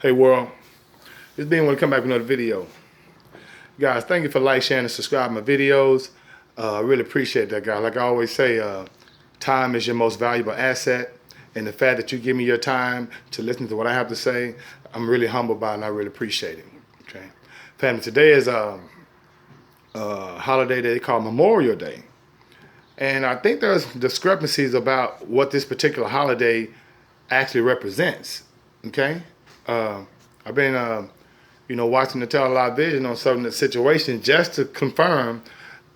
Hey world, it's being when to come back with another video. Guys, thank you for like, sharing, and subscribing my videos. I really appreciate that, guys. Like I always say, time is your most valuable asset. And the fact that you give me your time to listen to what I have to say, I'm really humbled by it and I really appreciate it. Okay, family, today is a holiday that they call Memorial Day. And I think there's discrepancies about what this particular holiday actually represents. Okay, I've been, watching the television on some of the situations just to confirm,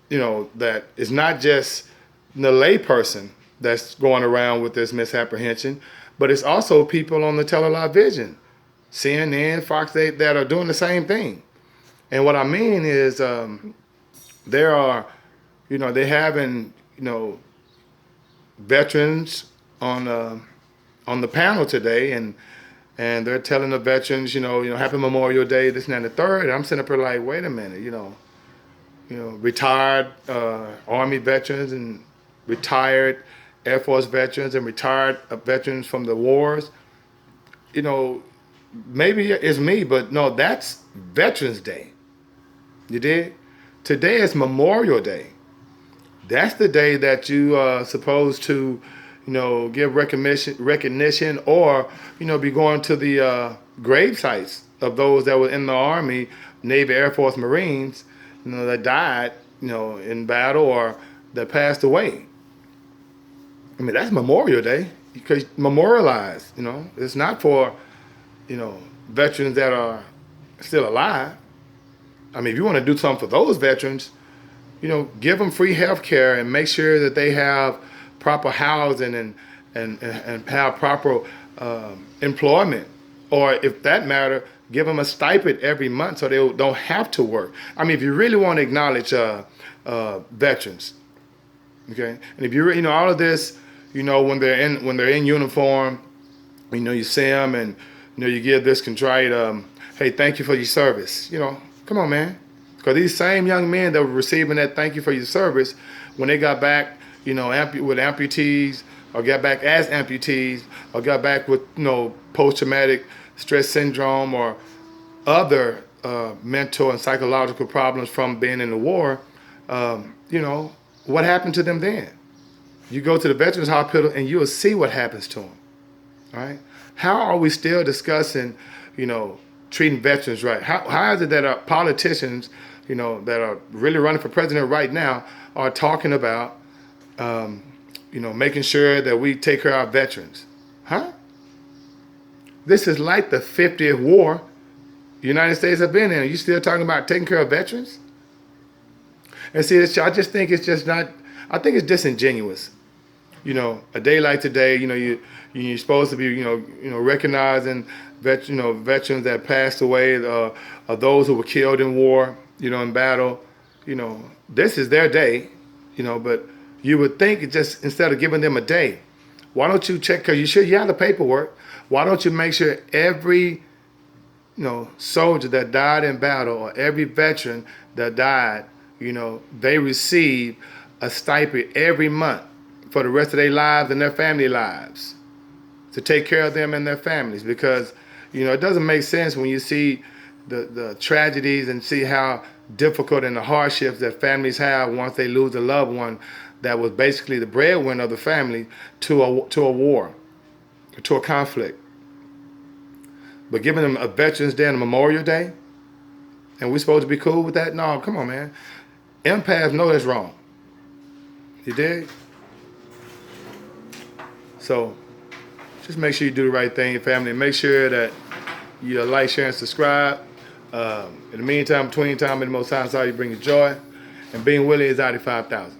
that it's not just the layperson that's going around with this misapprehension, but it's also people on the television, CNN, Fox 8, that are doing the same thing. And what I mean is, there are, they're having, veterans on the panel today, and they're telling the veterans, Happy Memorial Day, this and that and the third. And I'm sitting up here like, wait a minute, retired Army veterans and retired Air Force veterans and retired veterans from the wars. Maybe it's me, but no, that's Veterans Day. You did? Today is Memorial Day. That's the day that you are supposed to, give recognition, or, be going to the grave sites of those that were in the Army, Navy, Air Force, Marines, that died, in battle or that passed away. I mean, that's Memorial Day, because memorialize, it's not for, veterans that are still alive. I mean, if you want to do something for those veterans, give them free health care and make sure that they have proper housing and have proper employment. Or if that matter, give them a stipend every month so they don't have to work. I mean, if you really want to acknowledge veterans, okay? And if you all of this, when they're in uniform, you see them and you give this contrite, hey, thank you for your service. Come on, man. Because these same young men that were receiving that thank you for your service, when they got back, with amputees, or got back as amputees, or got back with, post-traumatic stress syndrome or other mental and psychological problems from being in the war, what happened to them then? You go to the Veterans Hospital and you will see what happens to them, all right? How are we still discussing, treating veterans right? How is it that our politicians, that are really running for president right now are talking about, making sure that we take care of our veterans? Huh? This is like the 50th war the United States have been in. Are you still talking about taking care of veterans? And see, I just think it's just not, I think it's disingenuous. A day like today, you're supposed to be, recognizing veterans that passed away, or those who were killed in war, in battle. This is their day, but you would think it just, instead of giving them a day, why don't you check, because you have the paperwork, why don't you make sure every, soldier that died in battle, or every veteran that died, they receive a stipend every month for the rest of their lives and their family lives, to take care of them and their families. Because, it doesn't make sense when you see the tragedies and see how difficult and the hardships that families have once they lose a loved one that was basically the breadwinner of the family to a war, to a conflict. But giving them a Veterans Day and a Memorial Day, and we're supposed to be cool with that? No, come on, man. Empaths know that's wrong. You dig? So just make sure you do the right thing, family. Make sure that you like, share, and subscribe. In the meantime, between time and the most time, sorry you bring you joy. And being Willie is out 5,000.